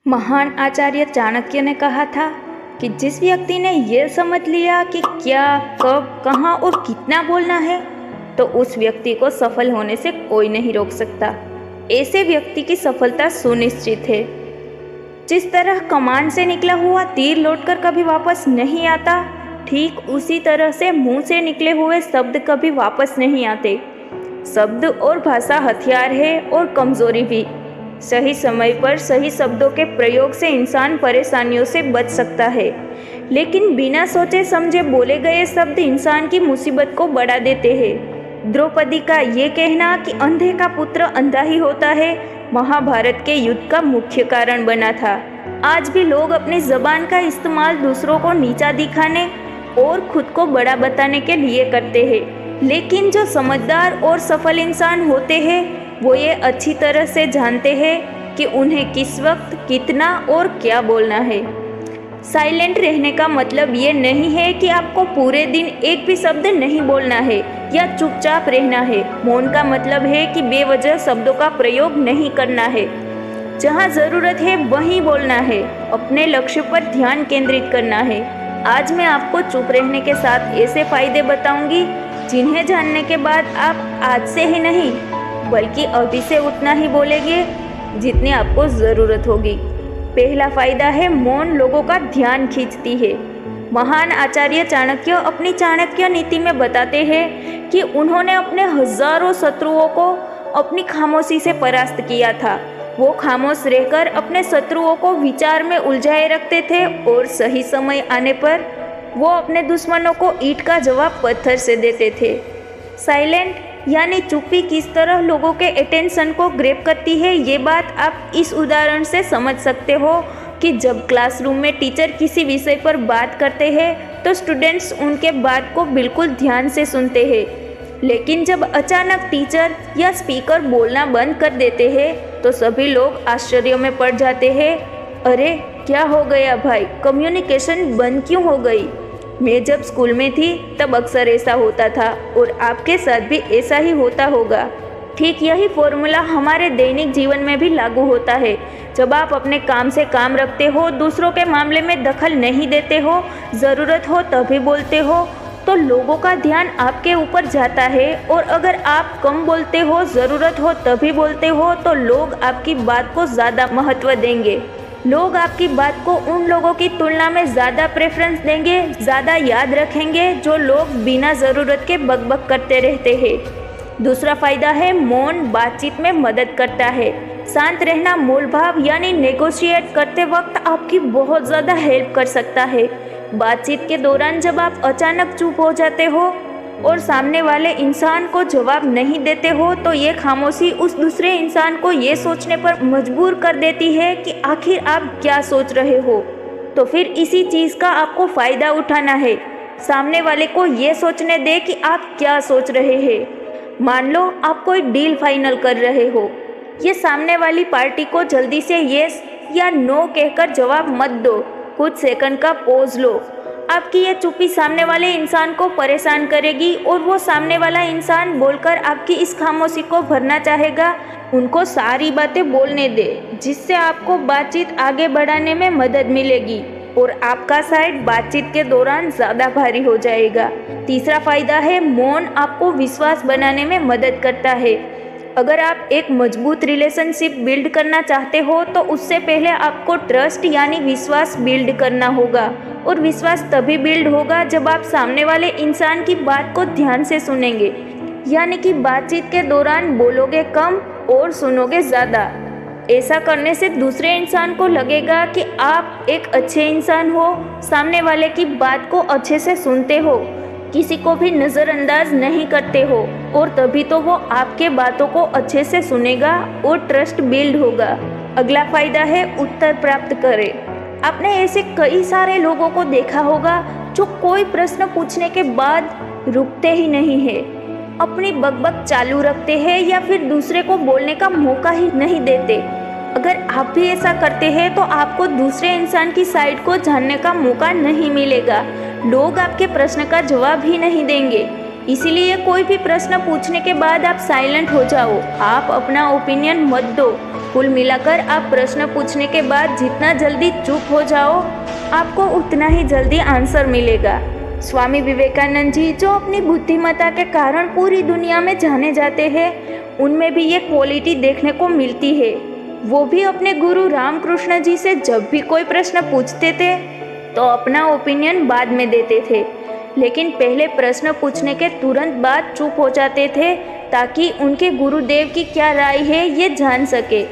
महान आचार्य चाणक्य ने कहा था कि जिस व्यक्ति ने यह समझ लिया कि क्या, कब, कहाँ और कितना बोलना है, तो उस व्यक्ति को सफल होने से कोई नहीं रोक सकता। ऐसे व्यक्ति की सफलता सुनिश्चित है। जिस तरह कमान से निकला हुआ तीर लौटकर कभी वापस नहीं आता, ठीक उसी तरह से मुंह से निकले हुए शब्द कभी वापस नहीं आते। शब्द और भाषा हथियार है और कमजोरी भी। सही समय पर सही शब्दों के प्रयोग से इंसान परेशानियों से बच सकता है, लेकिन बिना सोचे समझे बोले गए शब्द इंसान की मुसीबत को बढ़ा देते हैं। द्रौपदी का ये कहना कि अंधे का पुत्र अंधा ही होता है, महाभारत के युद्ध का मुख्य कारण बना था। आज भी लोग अपनी जबान का इस्तेमाल दूसरों को नीचा दिखाने और खुद को बड़ा बताने के लिए करते हैं, लेकिन जो समझदार और सफल इंसान होते हैं वो ये अच्छी तरह से जानते हैं कि उन्हें किस वक्त कितना और क्या बोलना है। साइलेंट रहने का मतलब ये नहीं है कि आपको पूरे दिन एक भी शब्द नहीं बोलना है या चुपचाप रहना है। मौन का मतलब है कि बेवजह शब्दों का प्रयोग नहीं करना है। जहाँ ज़रूरत है वहीं बोलना है। अपने लक्ष्य पर ध्यान केंद्रित करना है। आज मैं आपको चुप रहने के साथ ऐसे फायदे बताऊंगी जिन्हें जानने के बाद आप आज से ही नहीं बल्कि अभी से उतना ही बोलेंगे जितनी आपको ज़रूरत होगी। पहला फायदा है, मौन लोगों का ध्यान खींचती है। महान आचार्य चाणक्य अपनी चाणक्य नीति में बताते हैं कि उन्होंने अपने हजारों शत्रुओं को अपनी खामोशी से परास्त किया था। वो खामोश रहकर अपने शत्रुओं को विचार में उलझाए रखते थे और सही समय आने पर वो अपने दुश्मनों को ईंट का जवाब पत्थर से देते थे। साइलेंट यानी चुप्पी किस तरह लोगों के अटेंशन को ग्रैब करती है, ये बात आप इस उदाहरण से समझ सकते हो कि जब क्लासरूम में टीचर किसी विषय पर बात करते हैं तो स्टूडेंट्स उनके बात को बिल्कुल ध्यान से सुनते हैं, लेकिन जब अचानक टीचर या स्पीकर बोलना बंद कर देते हैं तो सभी लोग आश्चर्य में पड़ जाते हैं। अरे क्या हो गया भाई, कम्युनिकेशन बंद क्यों हो गई? मैं जब स्कूल में थी तब अक्सर ऐसा होता था और आपके साथ भी ऐसा ही होता होगा। ठीक यही फॉर्मूला हमारे दैनिक जीवन में भी लागू होता है। जब आप अपने काम से काम रखते हो, दूसरों के मामले में दखल नहीं देते हो, ज़रूरत हो तभी बोलते हो, तो लोगों का ध्यान आपके ऊपर जाता है। और अगर आप कम बोलते हो, ज़रूरत हो तभी बोलते हो, तो लोग आपकी बात को ज़्यादा महत्व देंगे। लोग आपकी बात को उन लोगों की तुलना में ज़्यादा प्रेफरेंस देंगे, ज़्यादा याद रखेंगे जो लोग बिना ज़रूरत के बकबक करते रहते हैं। दूसरा फायदा है, मौन बातचीत में मदद करता है। शांत रहना मूल भाव यानी नेगोशिएट करते वक्त आपकी बहुत ज़्यादा हेल्प कर सकता है। बातचीत के दौरान जब आप अचानक चुप हो जाते हो और सामने वाले इंसान को जवाब नहीं देते हो तो ये खामोशी उस दूसरे इंसान को ये सोचने पर मजबूर कर देती है कि आखिर आप क्या सोच रहे हो। तो फिर इसी चीज़ का आपको फ़ायदा उठाना है। सामने वाले को ये सोचने दे कि आप क्या सोच रहे हैं। मान लो आप कोई डील फाइनल कर रहे हो, ये सामने वाली पार्टी को जल्दी से येस या नो कहकर जवाब मत दो। कुछ सेकंड का पॉज लो। आपकी ये चुप्पी सामने वाले इंसान को परेशान करेगी और वो सामने वाला इंसान बोलकर आपकी इस खामोशी को भरना चाहेगा। उनको सारी बातें बोलने दे जिससे आपको बातचीत आगे बढ़ाने में मदद मिलेगी और आपका साइड बातचीत के दौरान ज़्यादा भारी हो जाएगा। तीसरा फायदा है, मौन आपको विश्वास बनाने में मदद करता है। अगर आप एक मजबूत रिलेशनशिप बिल्ड करना चाहते हो तो उससे पहले आपको ट्रस्ट यानी विश्वास बिल्ड करना होगा, और विश्वास तभी बिल्ड होगा जब आप सामने वाले इंसान की बात को ध्यान से सुनेंगे, यानी कि बातचीत के दौरान बोलोगे कम और सुनोगे ज़्यादा। ऐसा करने से दूसरे इंसान को लगेगा कि आप एक अच्छे इंसान हो, सामने वाले की बात को अच्छे से सुनते हो, किसी को भी नज़रअंदाज नहीं करते हो, और तभी तो वो आपके बातों को अच्छे से सुनेगा और ट्रस्ट बिल्ड होगा। अगला फायदा है, उत्तर प्राप्त करें। आपने ऐसे कई सारे लोगों को देखा होगा जो कोई प्रश्न पूछने के बाद रुकते ही नहीं है, अपनी बकबक चालू रखते हैं या फिर दूसरे को बोलने का मौका ही नहीं देते। अगर आप भी ऐसा करते हैं तो आपको दूसरे इंसान की साइड को जानने का मौका नहीं मिलेगा। लोग आपके प्रश्न का जवाब ही नहीं देंगे। इसीलिए कोई भी प्रश्न पूछने के बाद आप साइलेंट हो जाओ। आप अपना ओपिनियन मत दो, कुल मिलाकर आप प्रश्न पूछने के बाद जितना जल्दी चुप हो जाओ, आपको उतना ही जल्दी आंसर मिलेगा। स्वामी विवेकानंद जी, जो अपनी बुद्धिमत्ता के कारण पूरी दुनिया में जाने जाते हैं, उनमें भी ये क्वालिटी देखने को मिलती है। वो भी अपने गुरु रामकृष्ण जी से जब भी कोई प्रश्न पूछते थे तो अपना ओपिनियन बाद में देते थे, लेकिन पहले प्रश्न पूछने के तुरंत बाद चुप हो जाते थे ताकि उनके गुरुदेव की क्या राय है ये जान सके।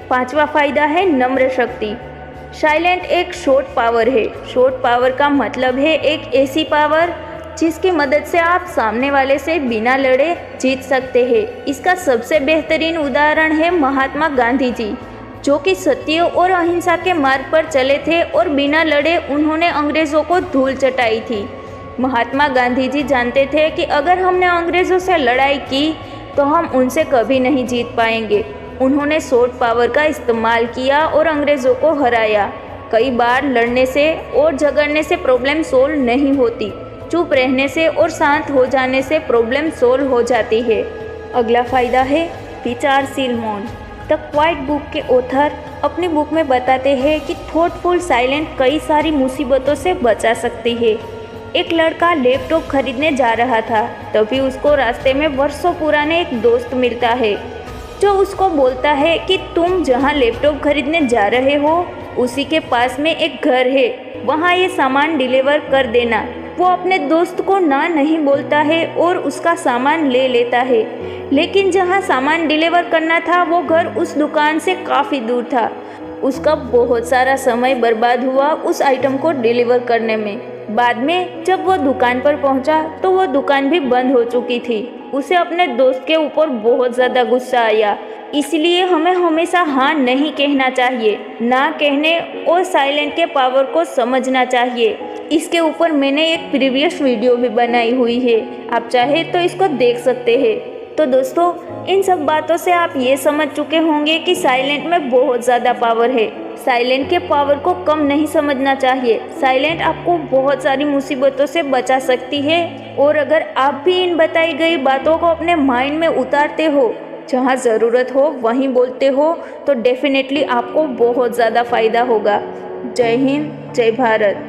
पांचवा फायदा है नम्र शक्ति। साइलेंट एक शॉर्ट पावर है। शॉर्ट पावर का मतलब है एक ऐसी पावर जिसकी मदद से आप सामने वाले से बिना लड़े जीत सकते हैं। इसका सबसे बेहतरीन उदाहरण है महात्मा गांधी जी, जो कि सत्य और अहिंसा के मार्ग पर चले थे और बिना लड़े उन्होंने अंग्रेज़ों को धूल चटाई थी। महात्मा गांधी जी जानते थे कि अगर हमने अंग्रेज़ों से लड़ाई की तो हम उनसे कभी नहीं जीत पाएंगे। उन्होंने शॉर्ट पावर का इस्तेमाल किया और अंग्रेज़ों को हराया। कई बार लड़ने से और झगड़ने से प्रॉब्लम सोल्व नहीं होती, चुप रहने से और शांत हो जाने से प्रॉब्लम सोल्व हो जाती है। अगला फ़ायदा है विचारशील मौन। द क्वाइट बुक के ऑथर अपनी बुक में बताते हैं कि थॉटफुल साइलेंट कई सारी मुसीबतों से बचा सकती है। एक लड़का लैपटॉप खरीदने जा रहा था, तभी उसको रास्ते में वर्षों पुराने एक दोस्त मिलता है, जो उसको बोलता है कि तुम जहां लैपटॉप खरीदने जा रहे हो उसी के पास में एक घर है, वहां ये सामान डिलीवर कर देना। वो अपने दोस्त को ना नहीं बोलता है और उसका सामान ले लेता है, लेकिन जहां सामान डिलीवर करना था वो घर उस दुकान से काफ़ी दूर था। उसका बहुत सारा समय बर्बाद हुआ उस आइटम को डिलीवर करने में। बाद में जब वो दुकान पर पहुंचा तो वो दुकान भी बंद हो चुकी थी। उसे अपने दोस्त के ऊपर बहुत ज़्यादा गुस्सा आया। इसलिए हमें हमेशा हाँ नहीं कहना चाहिए, ना कहने और साइलेंट के पावर को समझना चाहिए। इसके ऊपर मैंने एक प्रीवियस वीडियो भी बनाई हुई है, आप चाहे तो इसको देख सकते हैं। तो दोस्तों, इन सब बातों से आप ये समझ चुके होंगे कि साइलेंट में बहुत ज़्यादा पावर है। साइलेंट के पावर को कम नहीं समझना चाहिए। साइलेंट आपको बहुत सारी मुसीबतों से बचा सकती है, और अगर आप भी इन बताई गई बातों को अपने माइंड में उतारते हो, जहाँ ज़रूरत हो वहीं बोलते हो, तो डेफिनेटली आपको बहुत ज़्यादा फ़ायदा होगा। जय हिंद, जय भारत।